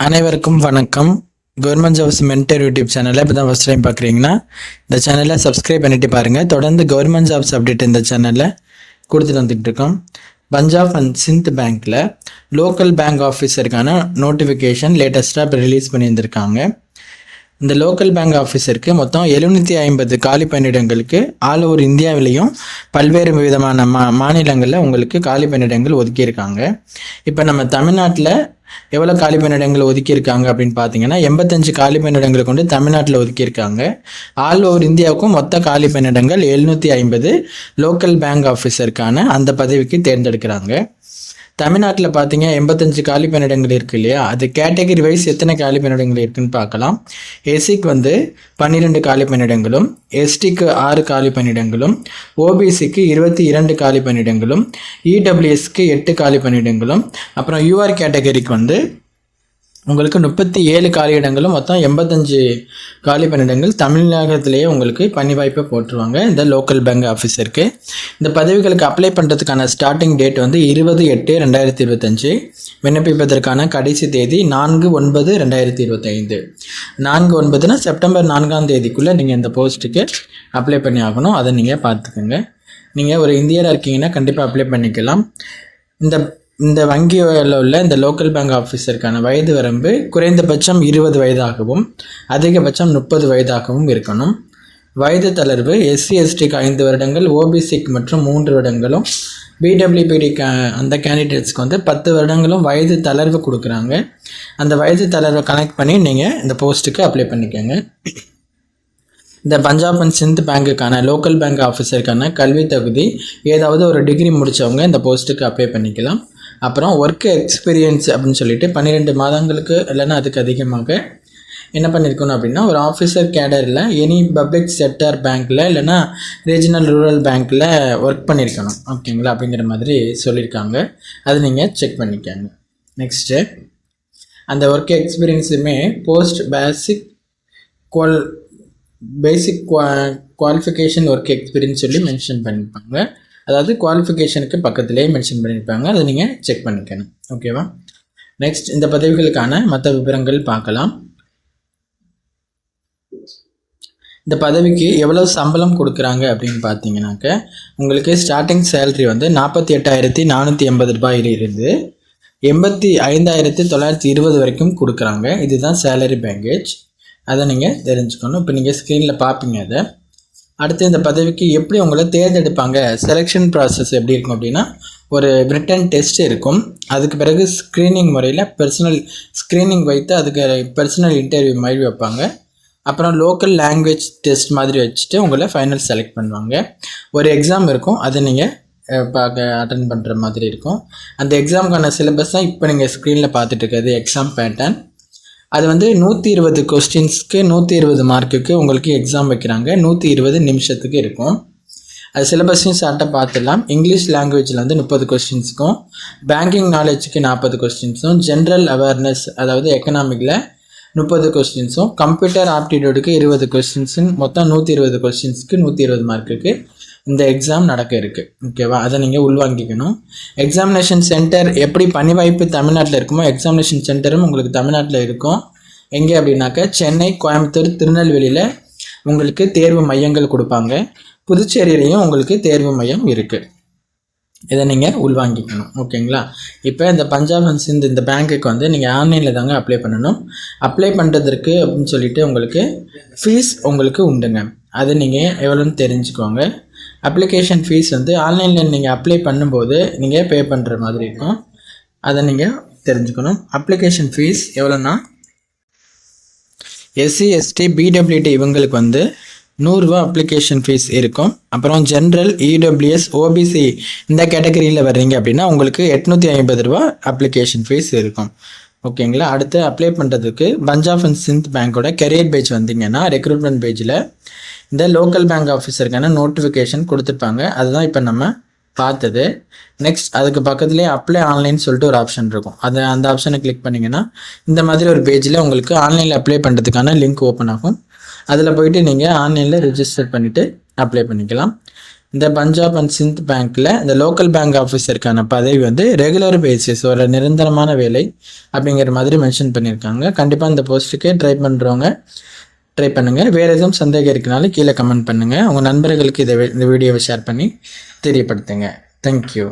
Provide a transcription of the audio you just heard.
அனைவருக்கும் வணக்கம். Government jobs mentor YouTube சேனலை இப்போ தான் ஃபஸ்ட் டைம் பார்க்குறீங்கன்னா இந்த சேனலை சப்ஸ்கிரைப் பண்ணிட்டு பாருங்கள். தொடர்ந்து கவர்மெண்ட் ஜாப்ஸ் அப்டேட் இந்த சேனலில் கொடுத்துட்டு வந்துட்டு இருக்கோம். பஞ்சாப் அண்ட் சிந்த் பேங்க்கில் லோக்கல் பேங்க் ஆஃபீஸருக்கான நோட்டிஃபிகேஷன் லேட்டஸ்ட்டாக இப்போ ரிலீஸ் பண்ணியிருந்திருக்காங்க. இந்த லோக்கல் பேங்க் ஆஃபீஸருக்கு மொத்தம் 750 காலி பணியிடங்களுக்கு ஆல் ஓவர் இந்தியாவிலையும் பல்வேறு விதமான மாநிலங்களில் உங்களுக்கு காலி பணியிடங்கள் ஒதுக்கியிருக்காங்க. இப்போ நம்ம தமிழ்நாட்டில் எவ்வளோ காலி பணியிடங்கள் ஒதுக்கியிருக்காங்க அப்படின்னு பார்த்தீங்கன்னா 85 காலி பணியிடங்களை கொண்டு தமிழ்நாட்டில் ஒதுக்கியிருக்காங்க. ஆல் ஓவர் இந்தியாவுக்கும் மொத்த காலி பணியிடங்கள் 750 லோக்கல் பேங்க் ஆஃபீஸருக்கான அந்த பதவிக்கு தேர்ந்தெடுக்கிறாங்க. தமிழ்நாட்டில் பார்த்தீங்க 85 காலி பணியிடங்கள் இருக்குது இல்லையா, அது கேட்டகரி வைஸ் எத்தனை காலி பணியிடங்கள் இருக்குதுன்னு பார்க்கலாம். எஸ்சிக்கு 12 காலி பணியிடங்களும், எஸ்டிக்கு 6 காலி பணியிடங்களும், ஓபிசிக்கு 22 காலி பணியிடங்களும், இடபிள்யூஎஸ்க்கு 8 காலி பணியிடங்களும், அப்புறம் யூஆர் கேட்டகரிக்கு உங்களுக்கு 37 காலி இடங்களும், மொத்தம் 85 காலி பணியிடங்கள் தமிழகத்திலேயே உங்களுக்கு பணி வாய்ப்பை போட்டுருவாங்க. இந்த லோக்கல் பேங்க் ஆஃபீஸருக்கு இந்த பதவிகளுக்கு அப்ளை பண்ணுறதுக்கான ஸ்டார்டிங் டேட் 20/8/2025. விண்ணப்பிப்பதற்கான கடைசி தேதி 4/9/2025. 4/9னா செப்டம்பர் 4ஆம் தேதிக்குள்ளே நீங்கள் இந்த போஸ்ட்டுக்கு அப்ளை பண்ணி ஆகணும். அதை நீங்கள் பார்த்துக்கோங்க. நீங்கள் ஒரு இந்தியராக இருக்கீங்கன்னா கண்டிப்பாக அப்ளை பண்ணிக்கலாம். இந்த வங்கியில் உள்ள இந்த லோக்கல் பேங்க் ஆஃபீஸருக்கான வயது வரம்பு குறைந்தபட்சம் 20 வயதாகவும் அதிகபட்சம் 30 வயதாகவும் இருக்கணும். வயது தளர்வு எஸ்சி எஸ்டிக்கு 5 வருடங்கள், ஓபிசிக்கு மற்றும் 3 வருடங்களும், பிடபிள்யூபிடி அந்த கேண்டிடேட்ஸ்க்கு 10 வருடங்களும் வயது தளர்வு கொடுக்குறாங்க. அந்த வயது தளர்வை கனெக்ட் பண்ணி நீங்கள் இந்த போஸ்ட்டுக்கு அப்ளை பண்ணிக்கோங்க. இந்த பஞ்சாப் அண்ட் சிந்த் பேங்க்குக்கான லோக்கல் பேங்க் ஆஃபீஸருக்கான கல்வி தகுதி ஏதாவது ஒரு டிகிரி முடித்தவங்க இந்த போஸ்ட்டுக்கு அப்ளை பண்ணிக்கலாம். அப்புறம் ஒர்க் எக்ஸ்பீரியன்ஸ் அப்படின்னு சொல்லிட்டு 12 மாதங்களுக்கு இல்லைன்னா அதுக்கு அதிகமாக என்ன பண்ணியிருக்கணும் அப்படின்னா, ஒரு ஆஃபீஸர் கேடரில் எனி பப்ளிக் செக்டர் பேங்க்கில் இல்லைன்னா ரீஜனல் ரூரல் பேங்க்கில் ஒர்க் பண்ணியிருக்கணும். ஓகேங்களா, அப்படிங்கிற மாதிரி சொல்லியிருக்காங்க. அது நீங்கள் செக் பண்ணிக்கோங்க. நெக்ஸ்ட்டு அந்த ஒர்க் எக்ஸ்பீரியன்ஸுமே post basic qualification work experience சொல்லி மென்ஷன் பண்ணியிருப்பாங்க. அதாவது குவாலிஃபிகேஷனுக்கு பக்கத்துலேயே மென்ஷன் பண்ணியிருப்பாங்க. அதை நீங்கள் செக் பண்ணிக்கணும். ஓகேவா. நெக்ஸ்ட் இந்த பதவிகளுக்கான மற்ற விவரங்கள் பார்க்கலாம். இந்த பதவிக்கு எவ்வளோ சம்பளம் கொடுக்குறாங்க அப்படின்னு பார்த்தீங்கன்னாக்க, உங்களுக்கு ஸ்டார்டிங் சேலரி 48,480 ரூபாயிலிருந்து 85,920 வரைக்கும் கொடுக்குறாங்க. இதுதான் சேலரி பேக்கேஜ். அதை நீங்கள் தெரிஞ்சுக்கணும். இப்போ நீங்கள் ஸ்க்ரீனில் பார்ப்பீங்க. அதை அடுத்து இந்த பதவிக்கு எப்படி உங்களை தேர்ந்தெடுப்பாங்க, செலெக்ஷன் ப்ராசஸ் எப்படி இருக்கும் அப்படின்னா, ஒரு ரிட்டன் டெஸ்ட் இருக்கும். அதுக்கு பிறகு ஸ்க்ரீனிங் முறையில் பர்சனல் ஸ்க்ரீனிங் வைத்து அதுக்கு பர்சனல் இன்டர்வியூ மாதிரி வைப்பாங்க. அப்புறம் லோக்கல் லாங்குவேஜ் டெஸ்ட் மாதிரி வச்சுட்டு உங்களை ஃபைனல் செலக்ட் பண்ணுவாங்க. ஒரு எக்ஸாம் இருக்கும், அதை நீங்கள் அட்டன் பண்ணுற மாதிரி இருக்கும். அந்த எக்ஸாமுக்கான சிலபஸ் தான் இப்போ நீங்கள் ஸ்க்ரீனில் பார்த்துட்டு இருக்கிறது எக்ஸாம் பேட்டர்ன். அது 120 கொஸ்டின்ஸ்க்கு 120 மார்க்குக்கு உங்களுக்கு எக்ஸாம் வைக்கிறாங்க. 120 நிமிஷத்துக்கு இருக்கும். அது சிலபஸையும் ஷார்ட்டாக பார்த்துடலாம். இங்கிலீஷ் லாங்குவேஜில் 30 கொஸ்டின்ஸுக்கும், பேங்கிங் நாலேஜுக்கு 40 கொஸ்டின்ஸும், ஜென்ரல் அவேர்னஸ் அதாவது எக்கனாமிக்கில் 30 கொஸ்டின்ஸும், கம்ப்யூட்டர் ஆப்டிடியூடுக்கு 20 கொஸ்டின்ஸும், மொத்தம் 120 கொஸ்டின்ஸ்க்கு 120 மார்க்குக்கு இந்த எக்ஸாம் நடக்க இருக்குது. ஓகேவா, அதை நீங்கள் உள்வாங்கிக்கணும். எக்ஸாமினேஷன் சென்டர் எப்படி பணி வாய்ப்பு தமிழ்நாட்டில் இருக்குமோ எக்ஸாமினேஷன் சென்டரும் உங்களுக்கு தமிழ்நாட்டில் இருக்கும். எங்கே அப்படின்னாக்க சென்னை, கோயம்புத்தூர், திருநெல்வேலியில் உங்களுக்கு தேர்வு மையங்கள் கொடுப்பாங்க. புதுச்சேரியிலையும் உங்களுக்கு தேர்வு மையம் இருக்குது. இதை நீங்கள் உள்வாங்கிக்கணும். ஓகேங்களா. இப்போ இந்த பஞ்சாப் அண்ட் சிந்த் இந்த பேங்க்குக்கு நீங்கள் ஆன்லைனில் தாங்க அப்ளை பண்ணணும். அப்ளை பண்ணுறதுக்கு அப்படின்னு சொல்லிட்டு உங்களுக்கு ஃபீஸ் உங்களுக்கு உண்டுங்க. அது நீங்கள் எவ்வளோன்னு தெரிஞ்சுக்கோங்க. அப்ளிகேஷன் ஃபீஸ் ஆன்லைனில் நீங்கள் அப்ளை பண்ணும்போது நீங்கள் பே பண்ணுற மாதிரி இருக்கும். அதை நீங்கள் தெரிஞ்சுக்கணும். அப்ளிகேஷன் ஃபீஸ் எவ்வளோன்னா, எஸ்சி எஸ்டி பிடபிள்யூடி இவங்களுக்கு 100 ரூபா அப்ளிகேஷன் ஃபீஸ் இருக்கும். அப்புறம் ஜென்ரல், இடபிள்யூஎஸ், ஓபிசி இந்த கேட்டகரியில் வர்றீங்க அப்படின்னா உங்களுக்கு 850 ரூபா அப்ளிகேஷன் ஃபீஸ் இருக்கும். ஓகேங்களா. அடுத்து அப்ளை பண்ணுறதுக்கு பஞ்சாப் அண்ட் சிந்த் பேங்க்கோட கெரியர் பேஜ் வந்தீங்கன்னா ரெக்ரூட்மெண்ட் பேஜில் இந்த லோக்கல் பேங்க் ஆஃபீஸருக்கான நோட்டிஃபிகேஷன் கொடுத்துருப்பாங்க. அதுதான் இப்போ நம்ம பார்த்தது. நெக்ஸ்ட் அதுக்கு பக்கத்துலேயே அப்ளை ஆன்லைன் சொல்லிட்டு ஒரு ஆப்ஷன் இருக்கும். அந்த ஆப்ஷனை கிளிக் பண்ணிங்கன்னா இந்த மாதிரி ஒரு பேஜில் உங்களுக்கு ஆன்லைனில் அப்ளை பண்ணுறதுக்கான லிங்க் ஓப்பன் ஆகும். அதில் போயிட்டு நீங்கள் ஆன்லைனில் ரிஜிஸ்டர் பண்ணிவிட்டு அப்ளை பண்ணிக்கலாம். இந்த பஞ்சாப் அண்ட் சிந்த் பேங்க்கில் இந்த லோக்கல் பேங்க் ஆஃபீஸருக்கான பதவி வந்து ரெகுலர் பேசிஸ், ஒரு நிரந்தரமான வேலை அப்படிங்கிற மாதிரி மென்ஷன் பண்ணியிருக்காங்க. கண்டிப்பாக இந்த போஸ்ட்டுக்கு ட்ரை பண்ணுறவங்க ட்ரை பண்ணுங்கள். வேறு எதுவும் சந்தேகம் இருக்குனாலும் கீழே கமெண்ட் பண்ணுங்கள். உங்கள் நண்பர்களுக்கு இந்த வீடியோவை ஷேர் பண்ணி தெரியப்படுத்துங்க. தேங்க்யூ.